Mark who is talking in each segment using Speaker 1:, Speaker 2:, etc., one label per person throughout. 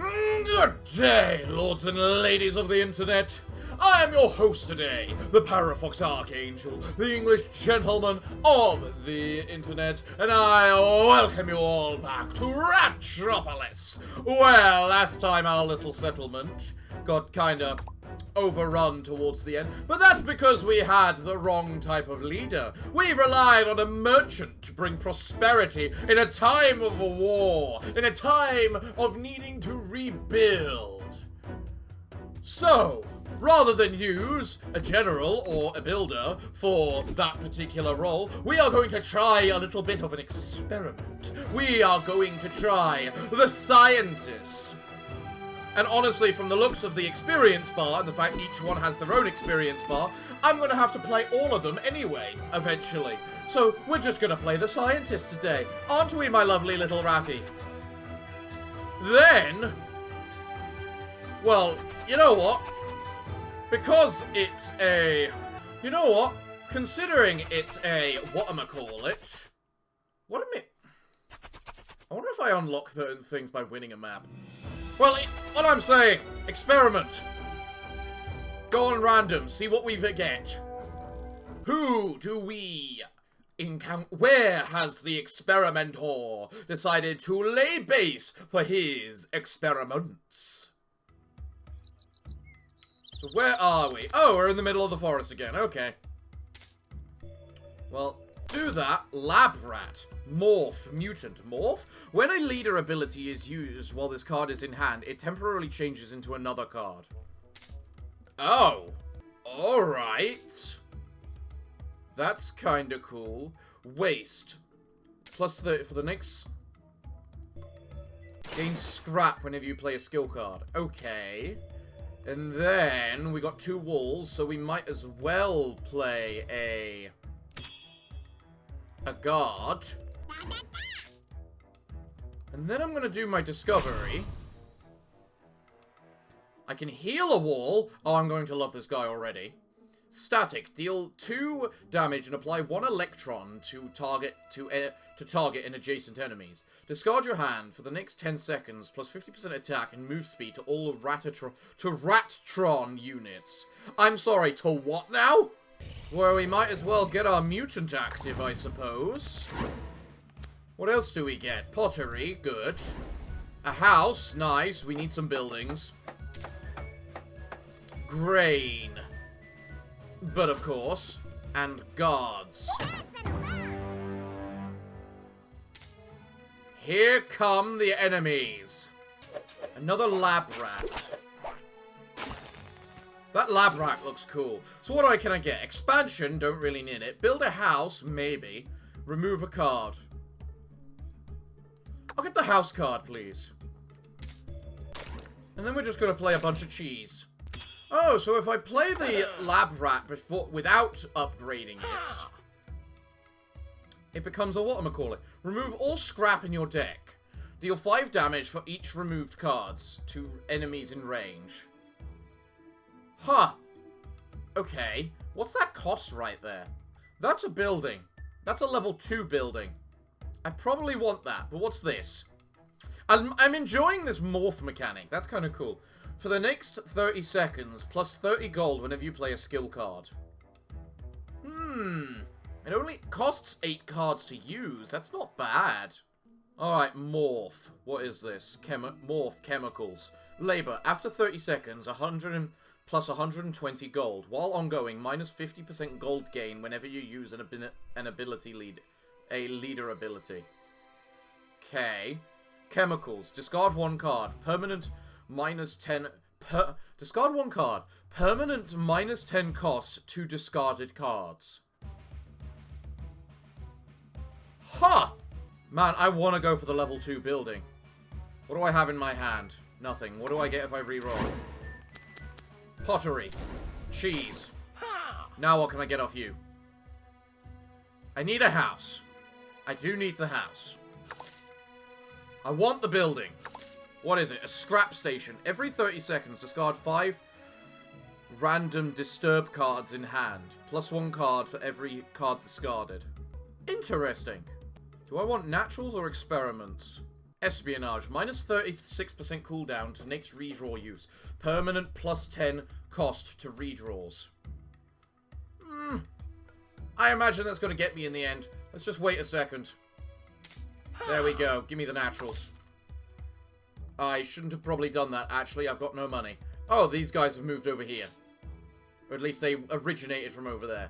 Speaker 1: Good day, lords and ladies of the internet. I am your host today, the Parafox Archangel, the English gentleman of the internet, and I welcome you all back to Ratropolis. Well, last time our little settlement got kinda overrun towards the end, but that's because we had the wrong type of leader. We relied on a merchant to bring prosperity in a time of war, in a time of needing to rebuild. So, rather than use a general or a builder for that particular role, we are going to try a little bit of an experiment. We are going to try the scientist. And honestly, from the looks of the experience bar, and the fact each one has their own experience bar, I'm going to have to play all of them anyway, eventually. So, we're just going to play the scientist today. Aren't we, my lovely little ratty? Then, well, you know what? Because it's a... You know what? Considering it's a... whatchamacallit? What am I... I wonder if I unlock certain things by winning a map. Well, what I'm saying, experiment. Go on random, see what we get. Who do we encounter? Where has the experimenter decided to lay base for his experiments? So where are we? Oh, we're in the middle of the forest again, okay. Well, do that. Lab rat. Morph. Mutant. Morph? When a leader ability is used while this card is in hand, it temporarily changes into another card. Oh. Alright. That's kinda cool. Waste. Plus for the next... Gain scrap whenever you play a skill card. Okay. And then we got 2 walls, so we might as well play a guard. And then I'm going to do my discovery. I can heal a wall. Oh, I'm going to love this guy already. Static. Deal 2 damage and apply 1 electron to target in adjacent enemies. Discard your hand for the next 10 seconds, plus 50% attack and move speed to all Ratron units. I'm sorry, to what now? Well, we might as well get our mutant active, I suppose. What else do we get? Pottery, good. A house, nice. We need some buildings. Grain. But of course. And guards. Here come the enemies. Another lab rat. That lab rat looks cool. So what can I get? Expansion, don't really need it. Build a house, maybe. Remove a card. I'll get the house card, please. And then we're just going to play a bunch of cheese. Oh, so if I play the lab rat without upgrading it, it becomes a whatchamacallit. Remove all scrap in your deck. Deal 5 damage for each removed cards to enemies in range. Huh. Okay. What's that cost right there? That's a building. That's a level 2 building. I probably want that, but what's this? I'm enjoying this morph mechanic. That's kind of cool. For the next 30 seconds, plus 30 gold whenever you play a skill card. It only costs 8 cards to use. That's not bad. Alright, morph. What is this? Morph chemicals. Labor. After 30 seconds, 100 plus 120 gold. While ongoing, minus 50% gold gain whenever you use an ability lead. A leader ability. Okay. Chemicals. Discard 1 card. Permanent minus 10... discard 1 card. Permanent minus 10 cost to discarded cards. Huh! Man, I want to go for the level 2 building. What do I have in my hand? Nothing. What do I get if I reroll? Pottery. Cheese. Now what can I get off you? I need a house. I do need the house. I want the building. What is it? A scrap station. Every 30 seconds, discard 5 random disturb cards in hand. Plus 1 card for every card discarded. Interesting. Do I want naturals or experiments? Espionage. Minus 36% cooldown to next redraw use. Permanent plus 10 cost to redraws. I imagine that's going to get me in the end. Let's just wait a second. There we go. Give me the naturals. I shouldn't have probably done that, actually. I've got no money. Oh, these guys have moved over here. Or at least they originated from over there.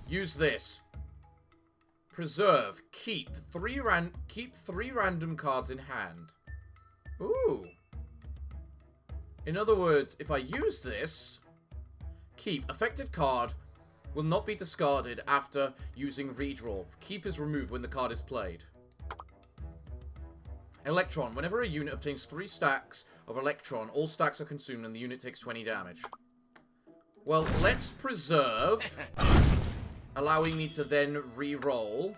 Speaker 1: Use this. Preserve. Keep three random cards in hand. Ooh. In other words, if I use this, keep. Affected card will not be discarded after using redraw. Keep is removed when the card is played. Electron. Whenever a unit obtains 3 stacks of electron, all stacks are consumed and the unit takes 20 damage. Well, let's preserve, allowing me to then re-roll.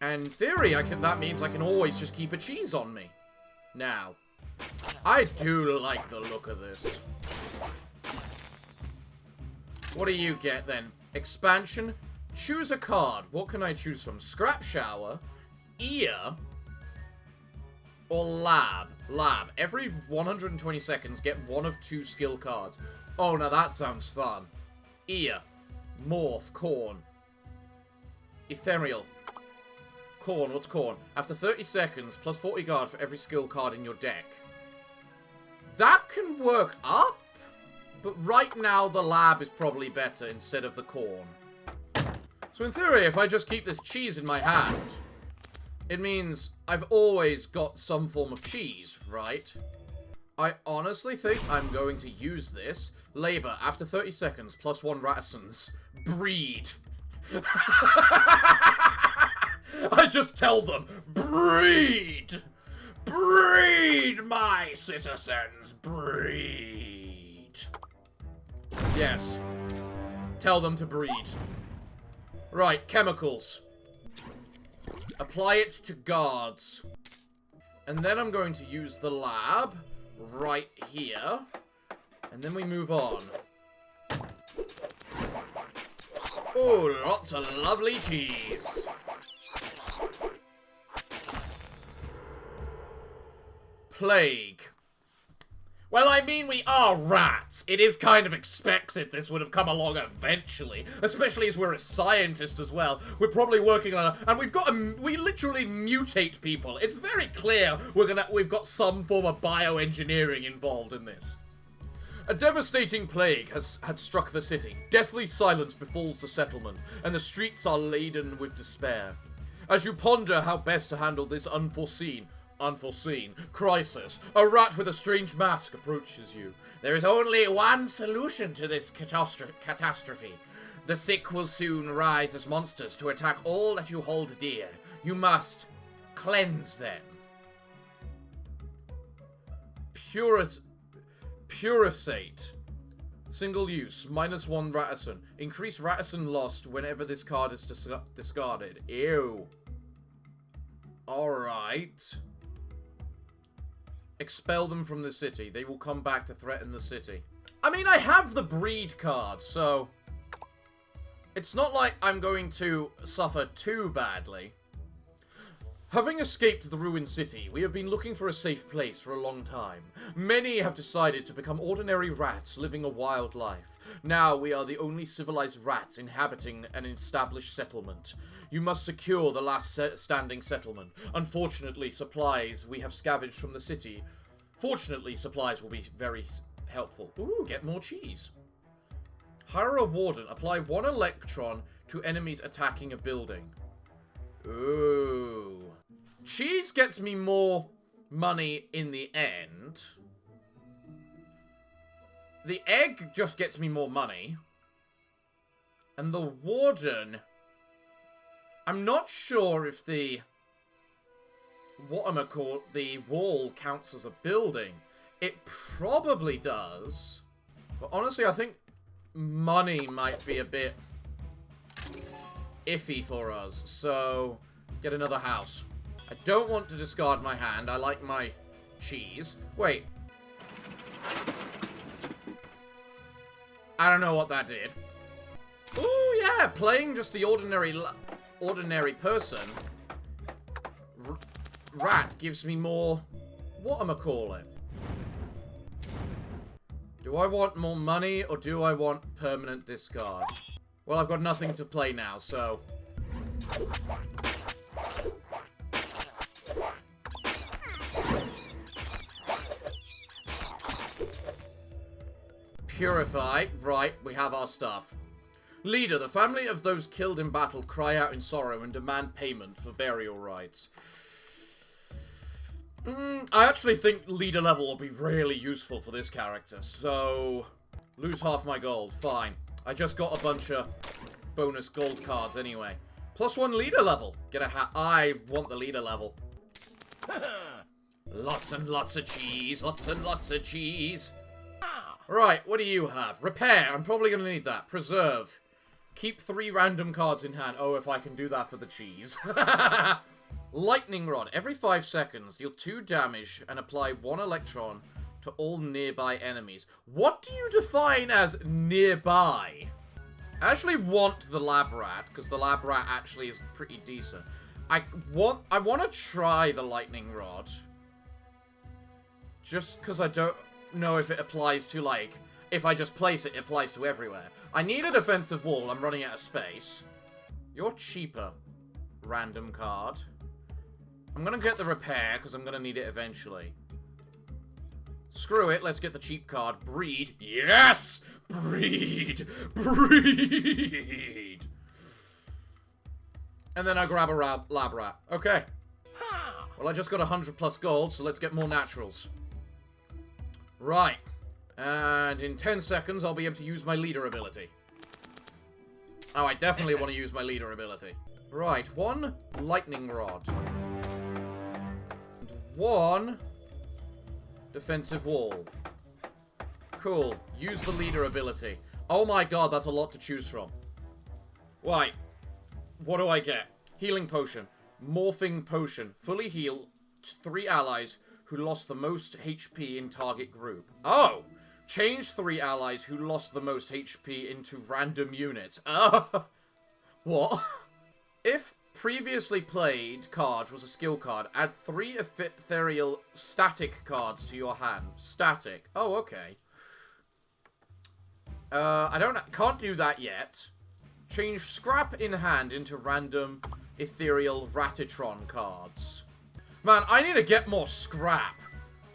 Speaker 1: And in theory, that means I can always just keep a cheese on me. Now, I do like the look of this. What do you get then? Expansion. Choose a card. What can I choose from? Scrap Shower, Ear, or Lab. Lab. Every 120 seconds, get 1 of 2 skill cards. Oh, now that sounds fun. Ear. Morph. Corn. Ethereal. Corn. What's corn? After 30 seconds, plus 40 guard for every skill card in your deck. That can work up, but right now the lab is probably better instead of the corn. So in theory, if I just keep this cheese in my hand, it means I've always got some form of cheese, right? I honestly think I'm going to use this. Labor, after 30 seconds, plus 1 ratisons. Breed. I just tell them, breed! Breed, my citizens, breed! Yes. Tell them to breed. Right, chemicals. Apply it to guards. And then I'm going to use the lab right here. And then we move on. Oh, lots of lovely cheese. Plague. Well, I mean, we are rats. It is kind of expected this would have come along eventually. Especially as we're a scientist as well. We're probably working on and we literally mutate people. It's very clear we've got some form of bioengineering involved in this. A devastating plague had struck the city. Deathly silence befalls the settlement, and the streets are laden with despair. As you ponder how best to handle this unforeseen crisis, a rat with a strange mask approaches you. There is only one solution to this catastrophe. The sick will soon rise as monsters to attack all that you hold dear. You must cleanse them. Purifate. Single use. -1 ratison. Increase ratison lost whenever this card is discarded. Ew. Alright. Expel them from the city. They will come back to threaten the city. I mean, I have the breed card, so it's not like I'm going to suffer too badly. Having escaped the ruined city, we have been looking for a safe place for a long time. Many have decided to become ordinary rats living a wild life. Now we are the only civilized rats inhabiting an established settlement. You must secure the last standing settlement. Unfortunately, supplies we have scavenged from the city. Fortunately, supplies will be very helpful. Ooh, get more cheese. Hire a warden. Apply 1 electron to enemies attacking a building. Ooh. Cheese gets me more money in the end. The egg just gets me more money. And the warden, I'm not sure if the the wall counts as a building. It probably does. But honestly, I think money might be a bit iffy for us, so get another house. I don't want to discard my hand. I like my cheese. Wait. I don't know what that did. Ooh, yeah, playing just the ordinary person rat gives me more... whatchamacallit? Do I want more money, or do I want permanent discard? Well, I've got nothing to play now, so... Purify. Right, we have our stuff. Leader, the family of those killed in battle cry out in sorrow and demand payment for burial rites. I actually think leader level will be really useful for this character, so... lose half my gold. Fine. I just got a bunch of bonus gold cards anyway. +1 leader level. Get a hat. I want the leader level. Lots and lots of cheese. Lots and lots of cheese. Right, what do you have? Repair. I'm probably going to need that. Preserve. Keep 3 random cards in hand. Oh, if I can do that for the cheese. Lightning Rod. Every 5 seconds, deal 2 damage and apply 1 electron to all nearby enemies. What do you define as nearby? I actually want the lab rat, because the lab rat actually is pretty decent. I want to try the lightning rod. Just because I don't know if it applies to, like, if I just place it, it applies to everywhere. I need a defensive wall. I'm running out of space. You're cheaper. Random card. I'm going to get the repair, because I'm going to need it eventually. Screw it, let's get the cheap card. Breed. Yes! Breed! Breed! And then I grab a lab rat. Okay. Well, I just got 100+ gold, so let's get more naturals. Right. And in 10 seconds, I'll be able to use my leader ability. Oh, I definitely want to use my leader ability. Right, 1 lightning rod. And 1 defensive wall. Cool. Use the leader ability. Oh my god, that's a lot to choose from. Right. What do I get? Healing potion. Morphing potion. Fully heal 3 allies who lost the most HP in target group. Oh! Change 3 allies who lost the most HP into random units. What? If previously played card was a skill card, add 3 ethereal static cards to your hand. Static. Oh, okay. Can't do that yet. Change scrap in hand into random ethereal Ratitron cards. Man, I need to get more scrap.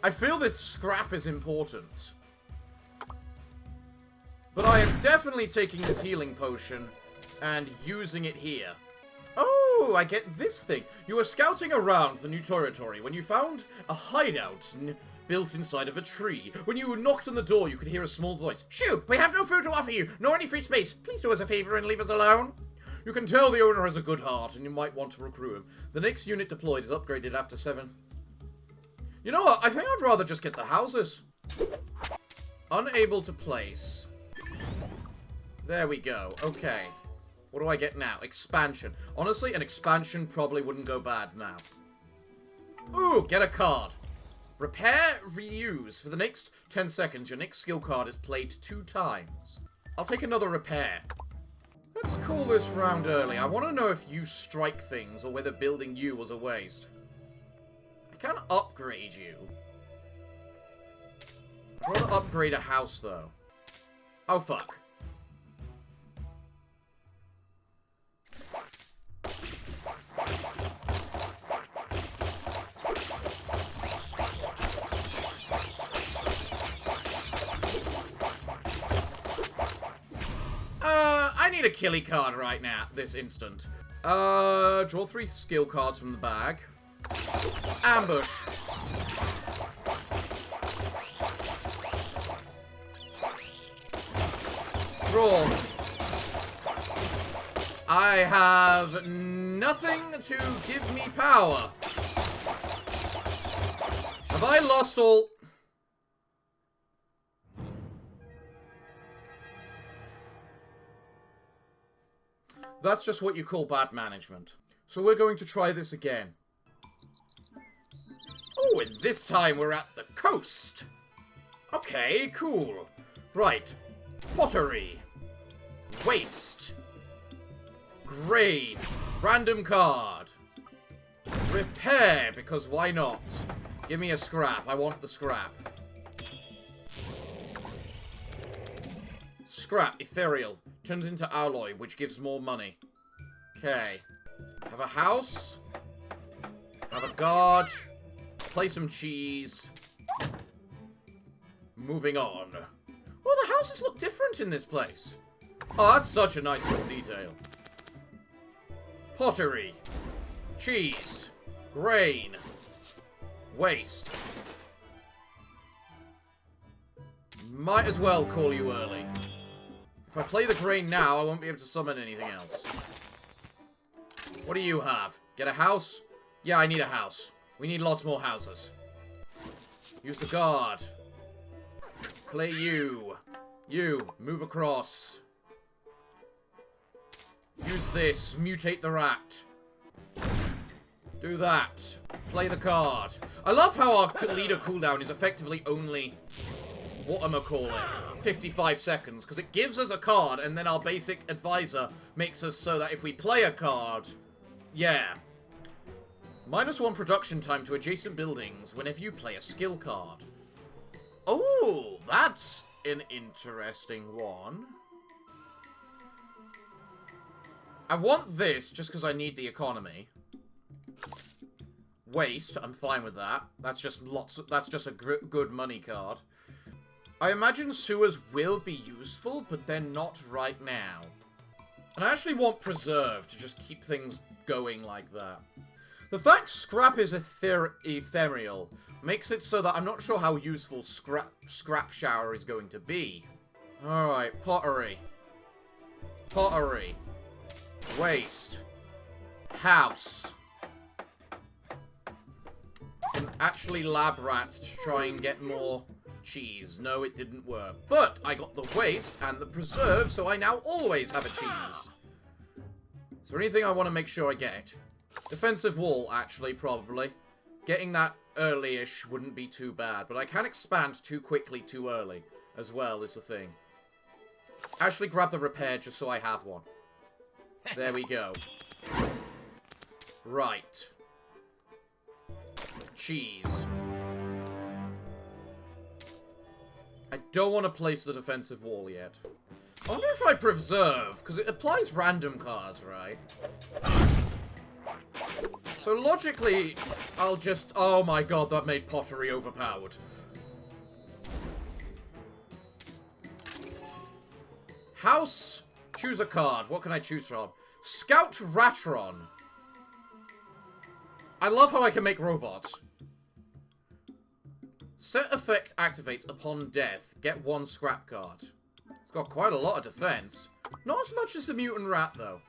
Speaker 1: I feel this scrap is important. But I am definitely taking this healing potion and using it here. Oh, I get this thing. You were scouting around the new territory when you found a hideout built inside of a tree. When you knocked on the door, you could hear a small voice. Shoo! We have no food to offer you, nor any free space. Please do us a favor and leave us alone. You can tell the owner has a good heart, and you might want to recruit him. The next unit deployed is upgraded after 7. You know what? I think I'd rather just get the houses. Unable to place. There we go. Okay. What do I get now? Expansion. Honestly, an expansion probably wouldn't go bad now. Ooh, get a card. Repair, reuse. For the next 10 seconds, your next skill card is played 2 times. I'll take another repair. Let's call this round early. I want to know if you strike things or whether building you was a waste. I can upgrade you. I want to upgrade a house, though. Oh, fuck. I need a killie card right now, this instant. Draw 3 skill cards from the bag. Ambush. Draw. I have nothing to give me power. Have I lost all... That's just what you call bad management. So we're going to try this again. Oh, and this time we're at the coast. Okay, cool. Right. Pottery. Waste. Grave. Random card. Repair, because why not? Give me a scrap. I want the scrap. Scrap, ethereal. Turns into alloy, which gives more money. Okay. Have a house. Have a guard. Play some cheese. Moving on. Oh, the houses look different in this place. Oh, that's such a nice little detail. Pottery. Cheese. Grain. Waste. Might as well call you early. If I play the grain now, I won't be able to summon anything else. What do you have? Get a house? Yeah, I need a house. We need lots more houses. Use the guard. Play you. You. Move across. Use this. Mutate the rat. Do that. Play the card. I love how our leader cooldown is effectively only... whatchamacallit, 55 seconds, because it gives us a card, and then our basic advisor makes us so that if we play a card, yeah. -1 production time to adjacent buildings whenever you play a skill card. Oh, that's an interesting one. I want this just because I need the economy. Waste, I'm fine with that. That's just that's just a good money card. I imagine sewers will be useful, but they're not right now. And I actually want preserve to just keep things going like that. The fact scrap is ethereal makes it so that I'm not sure how useful scrap shower is going to be. Alright, pottery. Pottery. Waste. House. And actually lab rat to try and get more cheese. No, it didn't work. But I got the waste and the preserve, so I now always have a cheese. Is there anything I want to make sure I get? Defensive wall, actually, probably. Getting that early-ish wouldn't be too bad, but I can't expand too quickly too early, as well, is the thing. Actually grab the repair just so I have one. There we go. Right. Cheese. I don't want to place the defensive wall yet. I wonder if I preserve, because it applies random cards, right? So logically, I'll just... Oh my god, that made pottery overpowered. House. Choose a card. What can I choose from? Scout Ratron. I love how I can make robots. Set effect activates upon death. Get 1 scrap card. It's got quite a lot of defense. Not as much as the mutant rat, though.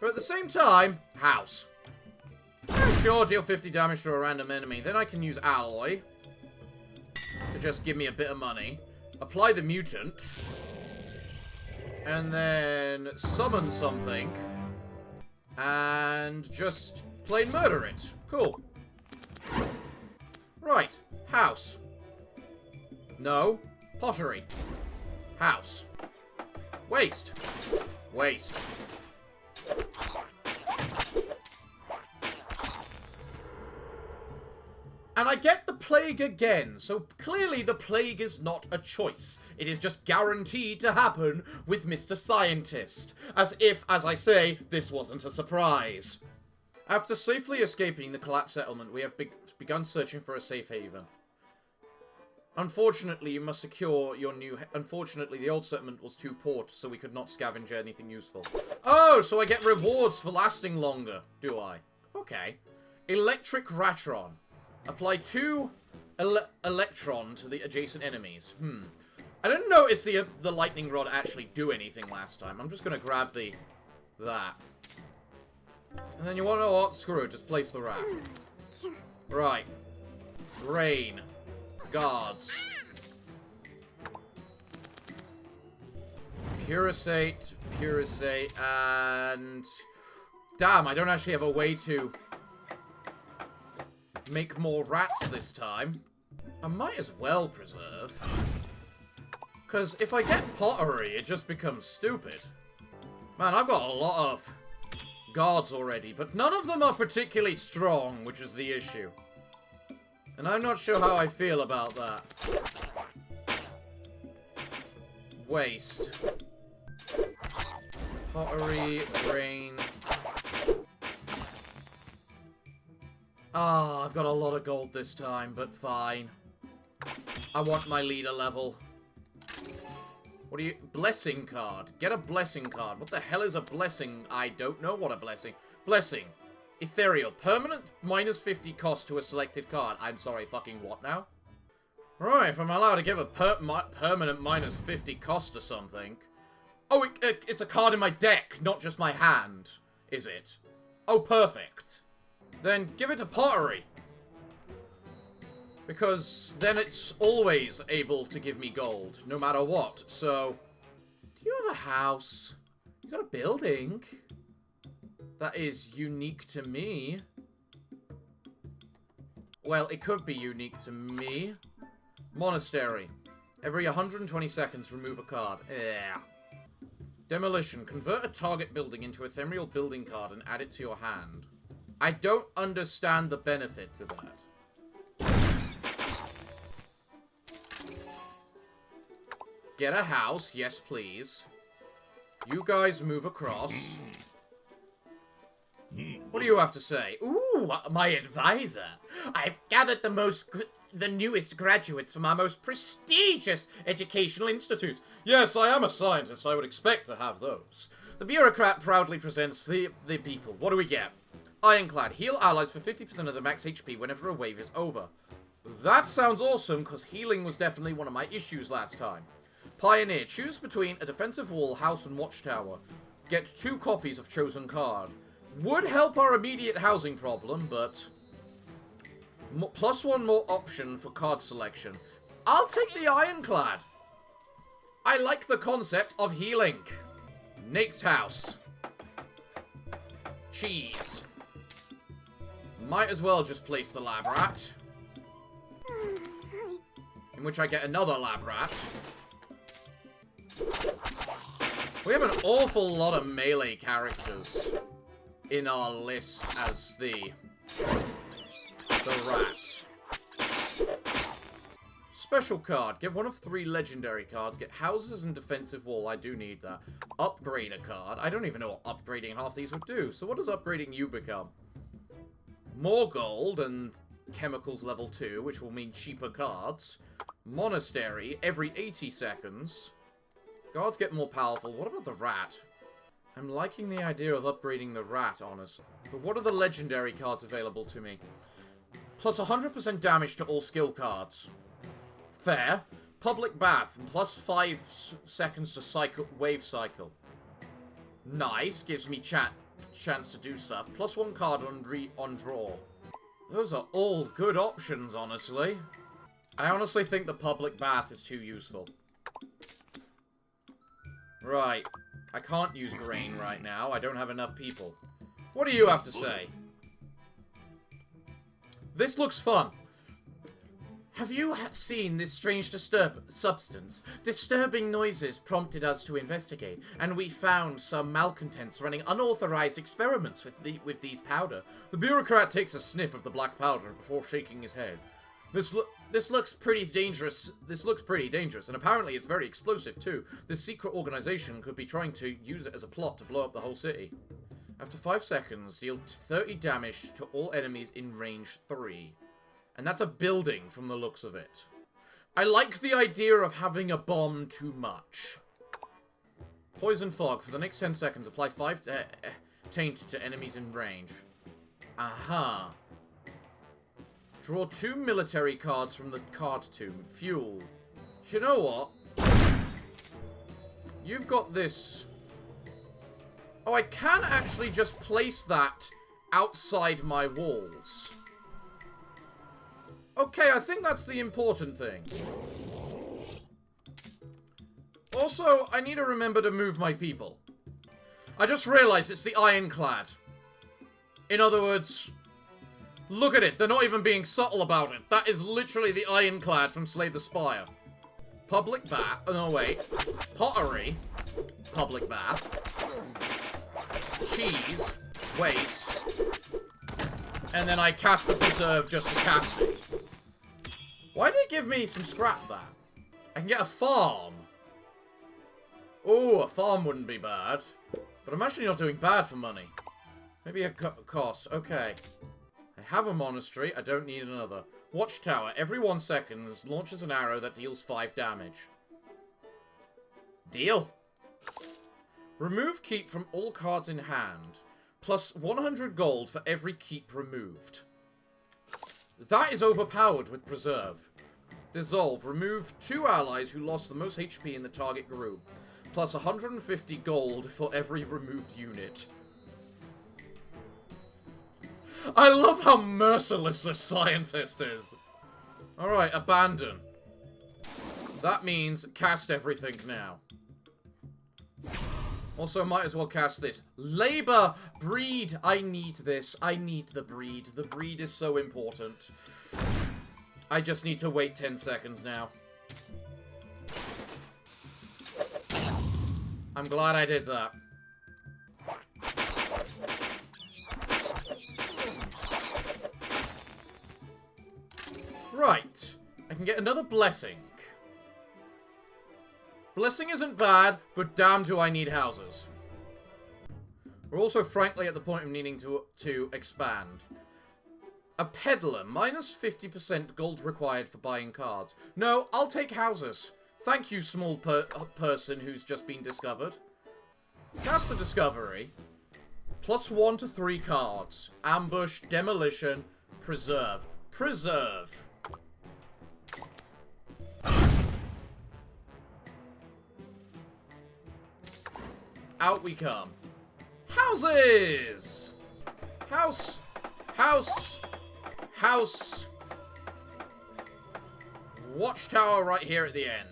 Speaker 1: But at the same time, house. Yeah, sure, deal 50 damage to a random enemy. Then I can use alloy to just give me a bit of money. Apply the mutant. And then summon something. And just plain murder it. Cool. Right. House. No. Pottery. House. Waste. Waste. And I get the plague again, so clearly the plague is not a choice. It is just guaranteed to happen with Mr. Scientist. As if, as I say, this wasn't a surprise. After safely escaping the collapsed settlement, we have begun searching for a safe haven. Unfortunately, you must secure your new... Unfortunately, the old settlement was too poor, so we could not scavenge anything useful. Oh, so I get rewards for lasting longer, do I? Okay. Electric Ratron. Apply 2 electron to the adjacent enemies. I didn't notice the lightning rod actually do anything last time. I'm just gonna grab that. And then you wanna know what? Screw it, just place the rat. Right. Grain. Guards. Puricate, and... Damn, I don't actually have a way to make more rats this time. I might as well preserve. Because if I get pottery, it just becomes stupid. Man, I've got a lot of guards already, but none of them are particularly strong, which is the issue. And I'm not sure how I feel about that. Waste. Pottery, grain. Ah, I've got a lot of gold this time, but fine. I want my leader level. What do you... Blessing card. Get a blessing card. What the hell is a blessing? I don't know what a blessing... Blessing. Ethereal. Permanent minus 50 cost to a selected card. I'm sorry, fucking what now? Right, if I'm allowed to give a permanent minus 50 cost to something... Oh, it's a card in my deck, not just my hand, is it? Oh, perfect. Then give it to pottery. Because then it's always able to give me gold, no matter what. So, do you have a house? You got a building? That is unique to me. Well, it could be unique to me. Monastery. Every 120 seconds, remove a card. Yeah. Demolition. Convert a target building into an ethereal building card and add it to your hand. I don't understand the benefit to that. Get a house, yes please. You guys move across. What do you have to say? Ooh, my advisor. I've gathered the newest graduates from our most prestigious educational institute. Yes, I am a scientist. I would expect to have those. The bureaucrat proudly presents the people. What do we get? Ironclad. Heal allies for 50% of the max HP whenever a wave is over. That sounds awesome, because healing was definitely one of my issues last time. Pioneer. Choose between a defensive wall, house, and watchtower. Get 2 copies of chosen card. Would help our immediate housing problem, but... +1 more option for card selection. I'll take the Ironclad. I like the concept of healing. Next house. Cheese. Might as well just place the lab rat. In which I get another lab rat. We have an awful lot of melee characters in our list as the rat. Special card. Get one of 3 legendary cards. Get houses and defensive wall. I do need that. Upgrade a card. I don't even know what upgrading half these would do. So what does upgrading you become? More gold and chemicals level 2, which will mean cheaper cards. Monastery every 80 seconds. Guards get more powerful. What about the rat? I'm liking the idea of upgrading the rat, honestly. But what are the legendary cards available to me? Plus 100% damage to all skill cards. Fair. Public bath. Plus 5 seconds to wave cycle. Nice. Gives me chance to do stuff. Plus 1 card on draw. Those are all good options, honestly. I honestly think the public bath is too useful. Right. I can't use grain right now. I don't have enough people. What do you have to say? This looks fun. Have you seen this strange substance? Disturbing noises prompted us to investigate, and we found some malcontents running unauthorized experiments with these powder. The bureaucrat takes a sniff of the black powder before shaking his head. This looks pretty dangerous. This looks pretty dangerous, and apparently it's very explosive too. This secret organization could be trying to use it as a plot to blow up the whole city. After 5 seconds, deal 30 damage to all enemies in range 3. And that's a building from the looks of it. I like the idea of having a bomb too much. Poison fog. For the next 10 seconds, apply 5 taint to enemies in range. Aha. Draw 2 military cards from the card tomb. Fuel. You know what? You've got this. Oh, I can actually just place that outside my walls. Okay, I think that's the important thing. Also, I need to remember to move my people. I just realized it's the Ironclad. In other words, look at it. They're not even being subtle about it. That is literally the Ironclad from Slay the Spire. Public bath. Oh, no, wait. Pottery. Public bath. Cheese. waste. And then I cast the preserve just to cast it. Why did it give me some scrap that? I can get a farm. Oh, a farm wouldn't be bad. But I'm actually not doing bad for money. Maybe a cost. Okay. I have a monastery. I don't need another. Watchtower. Every 1 second launches an arrow that deals 5 damage. Deal. Remove keep from all cards in hand. Plus 100 gold for every keep removed. That is overpowered with preserve. Dissolve. Remove 2 allies who lost the most HP in the target group. Plus 150 gold for every removed unit. I love how merciless this scientist is. Alright, abandon. That means cast everything now. Also, might as well cast this. Labor! Breed! I need this. I need the breed. The breed is so important. I just need to wait 10 seconds now. I'm glad I did that. Right. I can get another blessing. Blessing isn't bad, but damn do I need houses. We're also frankly at the point of needing to expand. A peddler, minus 50% gold required for buying cards. No, I'll take houses. Thank you, small person who's just been discovered. Cast the discovery. Plus 1 to 3 cards. Ambush, demolition, preserve. Preserve. Out we come. Houses! House! House! House! Watchtower right here at the end.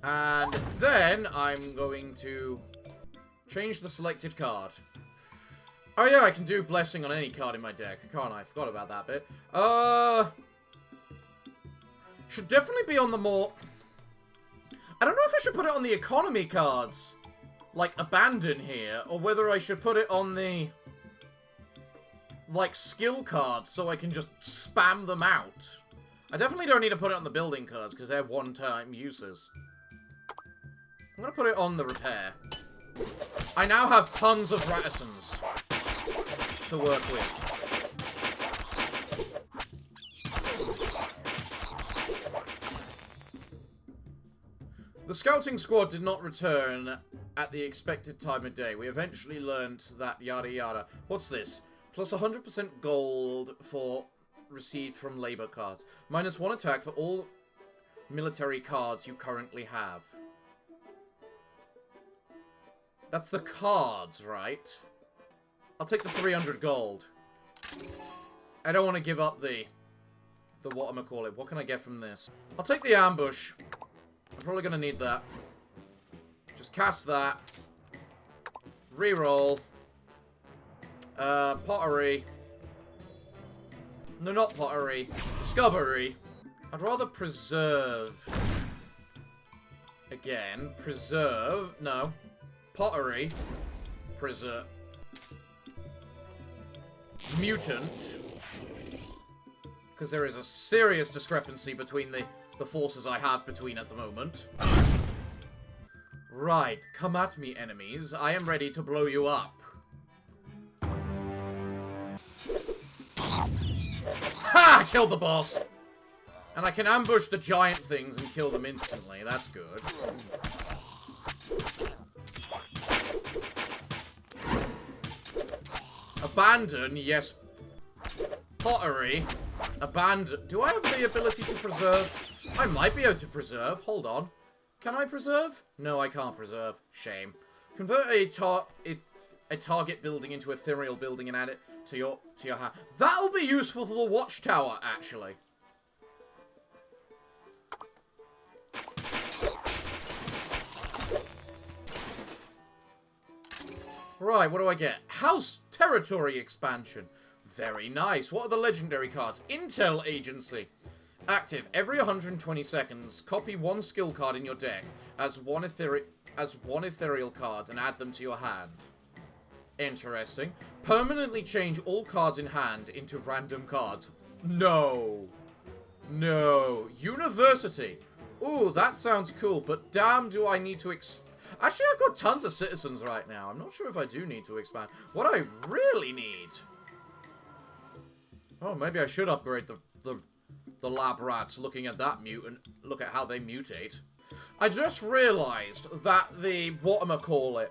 Speaker 1: And then I'm going to change the selected card. Oh yeah, I can do blessing on any card in my deck, can't I? Forgot about that bit. Should definitely be on the more... I don't know if I should put it on the economy cards, like abandon here, or whether I should put it on the, like, skill cards so I can just spam them out. I definitely don't need to put it on the building cards because they're one-time uses. I'm gonna put it on the repair. I now have tons of reticence to work with. The scouting squad did not return at the expected time of day. We eventually learned that yada yada. What's this? Plus 100% gold for received from labor cards. Minus 1 attack for all military cards you currently have. That's the cards, right? I'll take the 300 gold. I don't want to give up the whatchamacallit. What can I get from this? I'll take the ambush. I'm probably going to need that. Just cast that. Reroll. Pottery. No, not pottery. Discovery. I'd rather preserve. Again. Preserve. No. Pottery. Preserve. Mutant. Because there is a serious discrepancy between the forces I have between at the moment. Right, come at me, enemies. I am ready to blow you up. Ha! Killed the boss! And I can ambush the giant things and kill them instantly. That's good. Abandon, yes. Pottery. Abandon. Do I have the ability to preserve? I might be able to preserve. Hold on. Can I preserve? No, I can't preserve. Shame. Convert a target building into ethereal building and add it to your hand. That'll be useful for the watchtower, actually. Right, what do I get? House territory expansion. Very nice. What are the legendary cards? Intel Agency. Active. Every 120 seconds, copy 1 skill card in your deck as 1 ethereal... as one ethereal card and add them to your hand. Interesting. Permanently change all cards in hand into random cards. No. No. University. Ooh, that sounds cool, but damn do I need to Actually, I've got tons of citizens right now. I'm not sure if I do need to expand. What I really need... Oh, maybe I should upgrade the lab rats looking at that mutant. Look at how they mutate. I just realized that the... whatchamacallit,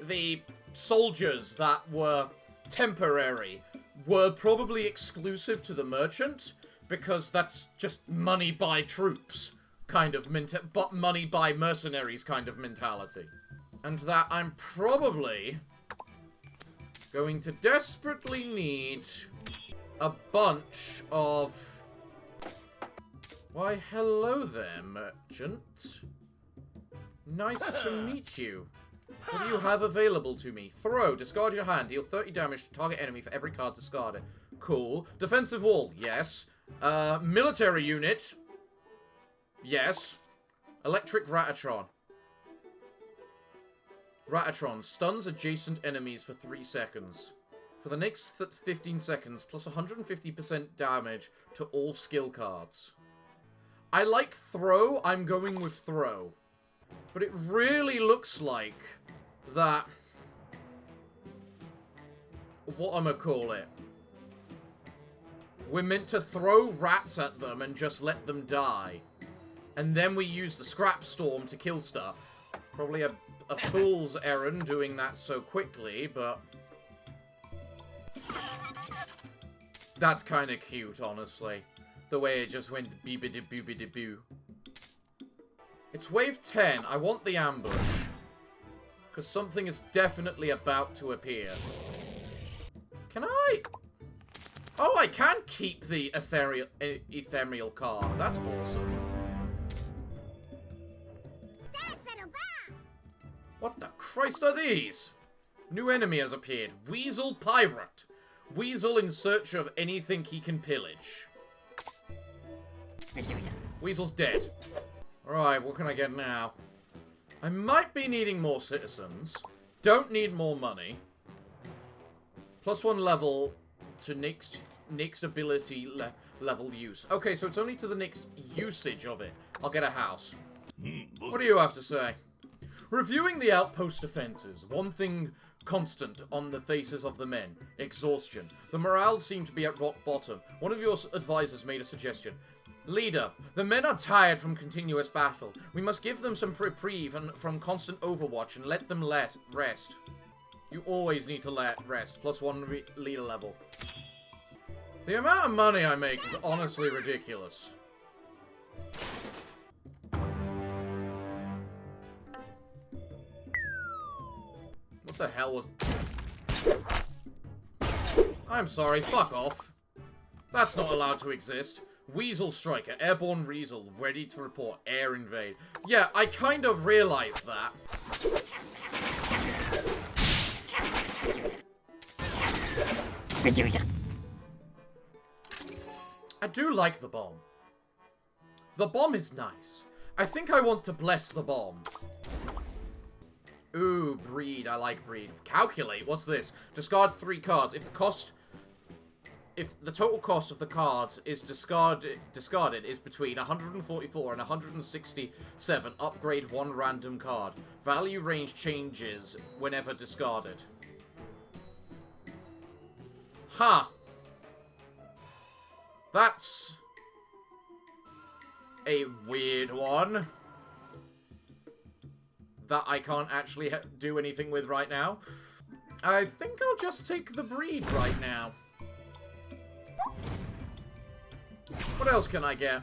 Speaker 1: the soldiers that were temporary were probably exclusive to the merchant, because that's just money by troops kind of but money by mercenaries kind of mentality. And that I'm probably going to desperately need a bunch of... Why, hello there, merchant. Nice to meet you. What do you have available to me? Throw. Discard your hand. Deal 30 damage to target enemy for every card discarded. Cool. Defensive wall. Yes. Military unit. Yes. Electric Ratatron. Ratatron stuns adjacent enemies for 3 seconds. For the next 15 seconds, plus 150% damage to all skill cards. I like throw. I'm going with throw. But it really looks like that... whatchamacallit. We're meant to throw rats at them and just let them die. And then we use the scrap storm to kill stuff. Probably a fool's errand doing that so quickly, but... That's kind of cute, honestly. The way it just went beebity-boobity-boo. It's wave 10. I want the ambush. Because something is definitely about to appear. Can I... Oh, I can keep the ethereal card. That's awesome. What the Christ are these? New enemy has appeared. Weasel Pirate. Weasel in search of anything he can pillage. Weasel's dead. Alright, what can I get now? I might be needing more citizens. Don't need more money. +1 level to next ability level use. Okay, so it's only to the next usage of it. I'll get a house. What do you have to say? Reviewing the outpost defenses. One thing constant on the faces of the men. Exhaustion. The morale seemed to be at rock bottom. One of your advisors made a suggestion. Leader, the men are tired from continuous battle. We must give them some reprieve from constant overwatch and let them rest. You always need to rest. +1 leader level. The amount of money I make is honestly ridiculous. What the hell was... I'm sorry, fuck off. That's not allowed to exist. Weasel Striker, Airborne Weasel, ready to report, air invade. Yeah, I kind of realized that. I do like the bomb. The bomb is nice. I think I want to bless the bomb. Ooh, breed. I like breed. Calculate. What's this? Discard 3 cards. If the total cost of the cards is discarded is between 144 and 167, upgrade 1 random card. Value range changes whenever discarded. Huh. That's a weird one that I can't actually do anything with right now. I think I'll just take the breed right now. What else can I get?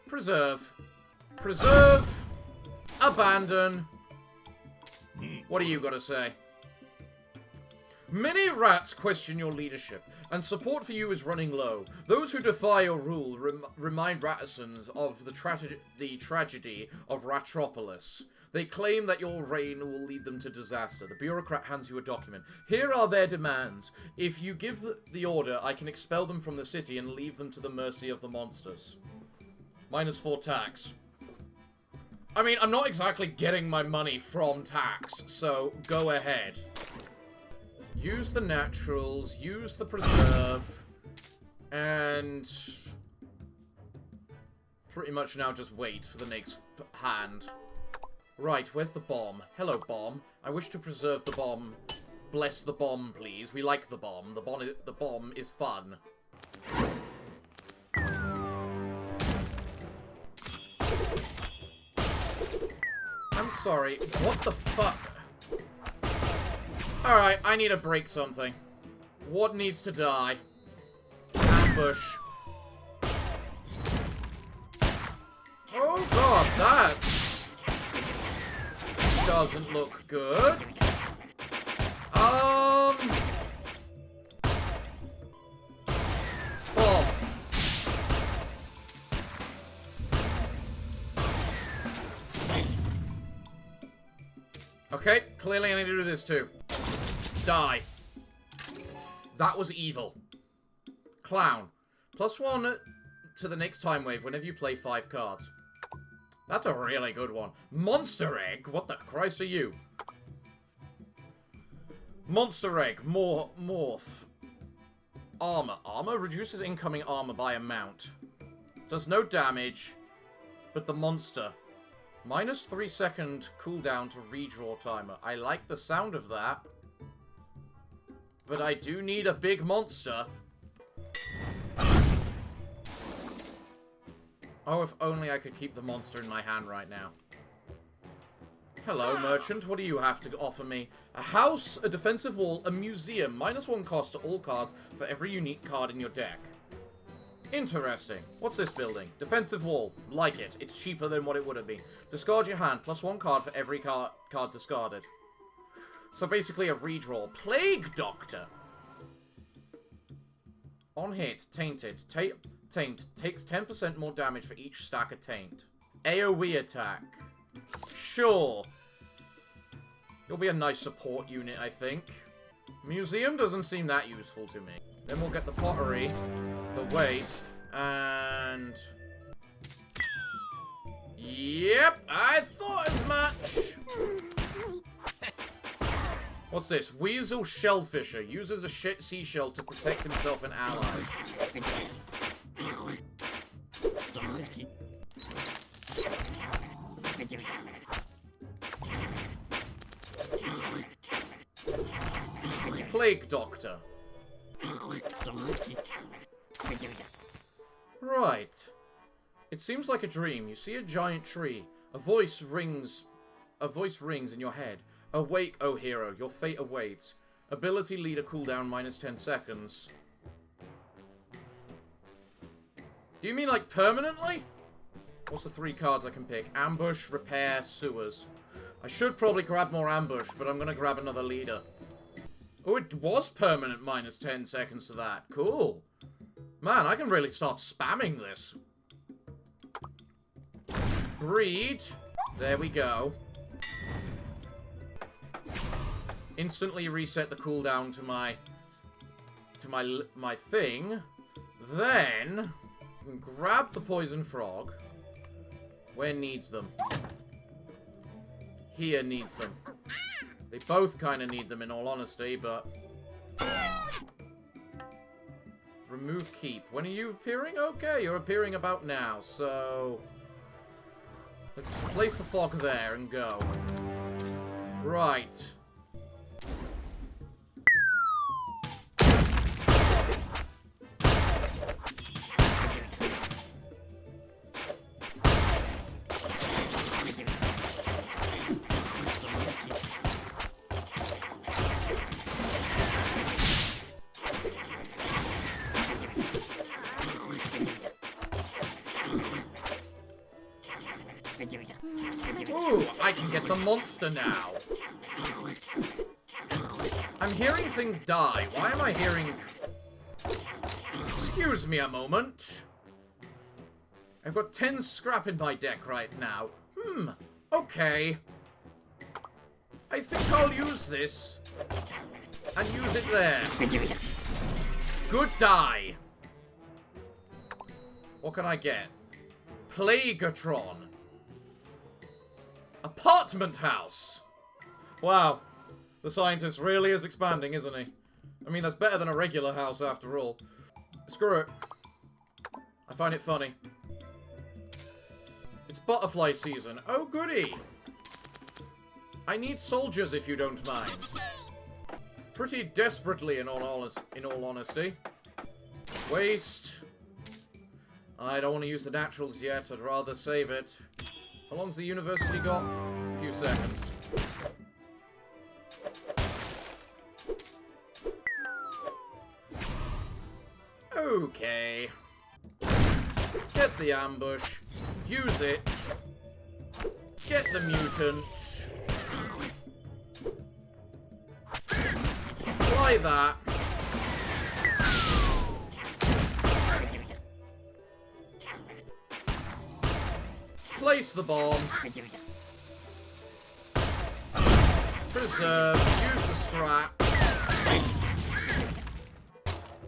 Speaker 1: Preserve. Preserve. Abandon. What do you got to say? Many rats question your leadership, and support for you is running low. Those who defy your rule remind Ratisans of the tragedy of Ratropolis. They claim that your reign will lead them to disaster. The bureaucrat hands you a document. Here are their demands. If you give the order, I can expel them from the city and leave them to the mercy of the monsters. -4 tax. I mean, I'm not exactly getting my money from tax, so go ahead. Use the naturals, use the preserve, and pretty much now just wait for the next hand. Right, where's the bomb? Hello, bomb. I wish to preserve the bomb. Bless the bomb, please. We like the bomb. The bomb is fun. I'm sorry. What the fuck? Alright, I need to break something. What needs to die? Ambush. Oh god, that doesn't look good. Bomb. Okay, clearly I need to do this too. Die. That was evil. Clown. +1 to the next time wave whenever you play 5 cards. That's a really good one. Monster Egg? What the Christ are you? Monster Egg. Morph. Armor. Armor reduces incoming armor by amount. Does no damage, but the monster. -3 second cooldown to redraw timer. I like the sound of that. But I do need a big monster. Oh, if only I could keep the monster in my hand right now. Hello, merchant. What do you have to offer me? A house, a defensive wall, a museum. -1 cost to all cards for every unique card in your deck. Interesting. What's this building? Defensive wall. Like it. It's cheaper than what it would have been. Discard your hand. +1 card for every card discarded. So basically a redraw. Plague Doctor. On hit, tainted. Taint takes 10% more damage for each stack of taint. AoE attack. Sure. You'll be a nice support unit, I think. Museum doesn't seem that useful to me. Then we'll get the pottery, the waste, and... Yep, I thought as much. What's this? Weasel Shellfisher. Uses a seashell to protect himself and allies. Plague Doctor. Right. It seems like a dream. You see a giant tree. A voice rings in your head. Awake, O hero. Your fate awaits. Ability leader cooldown -10 seconds. Do you mean like permanently? What's the 3 cards I can pick? Ambush, repair, sewers. I should probably grab more ambush, but I'm gonna grab another leader. Oh, it was permanent -10 seconds to that. Cool. Man, I can really start spamming this. Breed. There we go. Instantly reset the cooldown to my thing. Then grab the poison frog. Where needs them? Here needs them. They both kind of need them in all honesty, but... Remove keep. When are you appearing? Okay, you're appearing about now, so... Let's just place the fog there and go. Right. Ooh, I can get the monster now. I'm hearing things die. Why am I hearing... Excuse me a moment. I've got 10 scrap in my deck right now. Okay. I think I'll use this. And use it there. Good die. What can I get? Plagatron. Apartment house. Wow. The scientist really is expanding, isn't he? I mean, that's better than a regular house after all. Screw it. I find it funny. It's butterfly season. Oh, goody. I need soldiers, if you don't mind. Pretty desperately, in all honesty. Waste. I don't want to use the naturals yet. I'd rather save it. How long's the university got? A few seconds. Okay. Get the ambush. Use it. Get the mutant. Apply that. Place the bomb. Preserve. Use the scrap.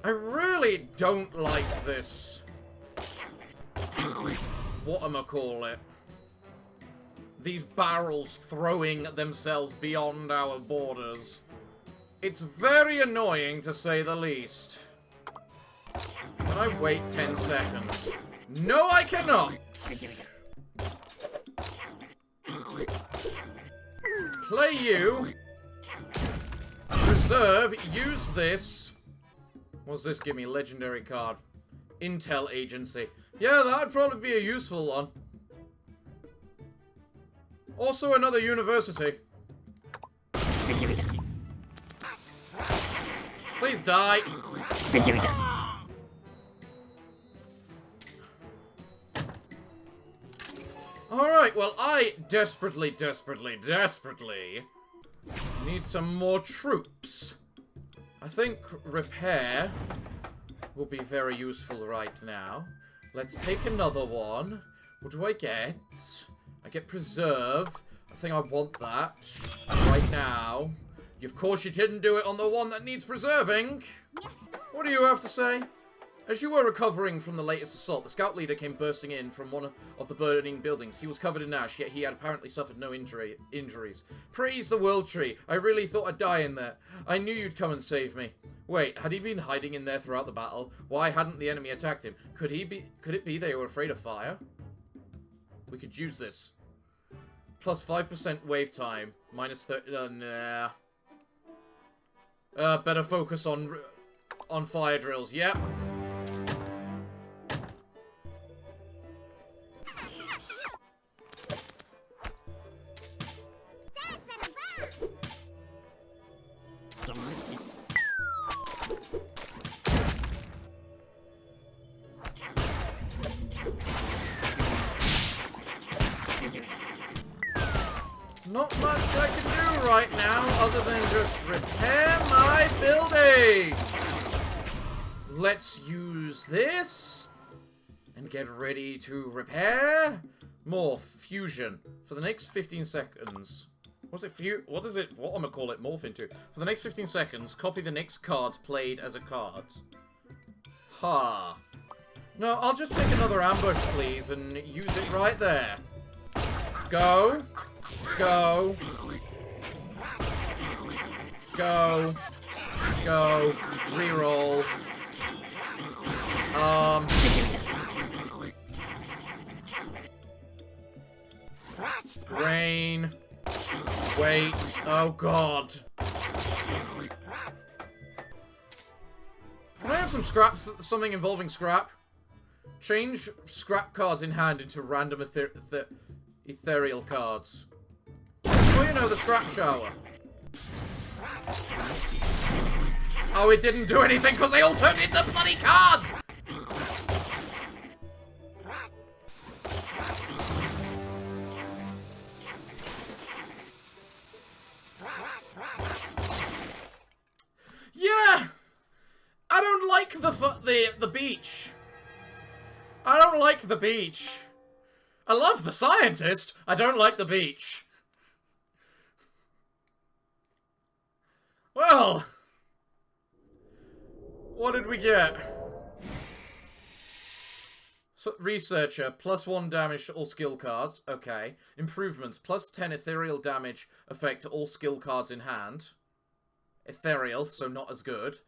Speaker 1: I really don't like this. Whatchamacallit. These barrels throwing themselves beyond our borders. It's very annoying, to say the least. Can I wait 10 seconds? No, I cannot! Play you. Preserve. Use this. What's this give me? Legendary card. Intel agency. Yeah, that would probably be a useful one. Also another university. Please die. Alright, well, I desperately need some more troops. I think repair will be very useful right now. Let's take another one. What do I get? I get preserve. I think I want that right now. Of course you didn't do it on the one that needs preserving. What do you have to say? As you were recovering from the latest assault, the scout leader came bursting in from one of the burning buildings. He was covered in ash, yet he had apparently suffered no injuries. Praise the World Tree. I really thought I'd die in there. I knew you'd come and save me. Wait, had he been hiding in there throughout the battle? Why hadn't the enemy attacked him? Could it be they were afraid of fire? We could use this. Plus 5% wave time. Minus 30... nah. Better focus on fire drills. Yep. Not much I can do right now other than just repair my building. Let's use this and get ready to repair. Morph. Fusion. For the next 15 seconds. What am I gonna call it? Morph into. For the next 15 seconds, copy the next card played as a card. Ha. No, I'll just take another ambush, please, and use it right there. Go. Go. Go. Go. Reroll. Rain. Wait. Oh, God. Can I have some scraps? Something involving scrap? Change scrap cards in hand into random ethereal cards. Oh, you know, the scrap shower. Oh, it didn't do anything because they all turned into bloody cards! Yeah! I don't like the beach. I don't like the beach. I love the scientist. I don't like the beach. Well, what did we get? Researcher, +1 damage to all skill cards. Okay. Improvements, +10 ethereal damage effect to all skill cards in hand. Ethereal, so not as good.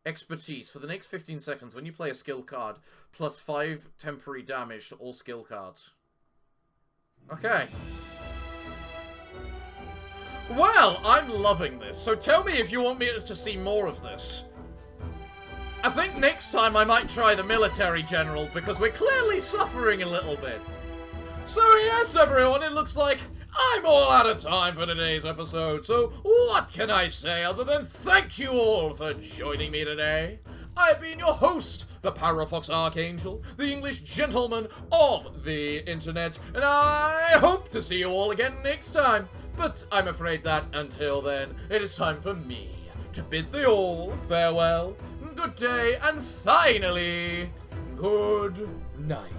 Speaker 1: Expertise, for the next 15 seconds, when you play a skill card, +5 temporary damage to all skill cards. Okay. Well, I'm loving this, so tell me if you want me to see more of this. I think next time I might try the military general, because we're clearly suffering a little bit. So yes, everyone, it looks like I'm all out of time for today's episode, so what can I say other than thank you all for joining me today? I've been your host, the Parafox Archangel, the English gentleman of the internet, and I hope to see you all again next time. But I'm afraid that, until then, it is time for me to bid thee all farewell, good day, and finally, good night.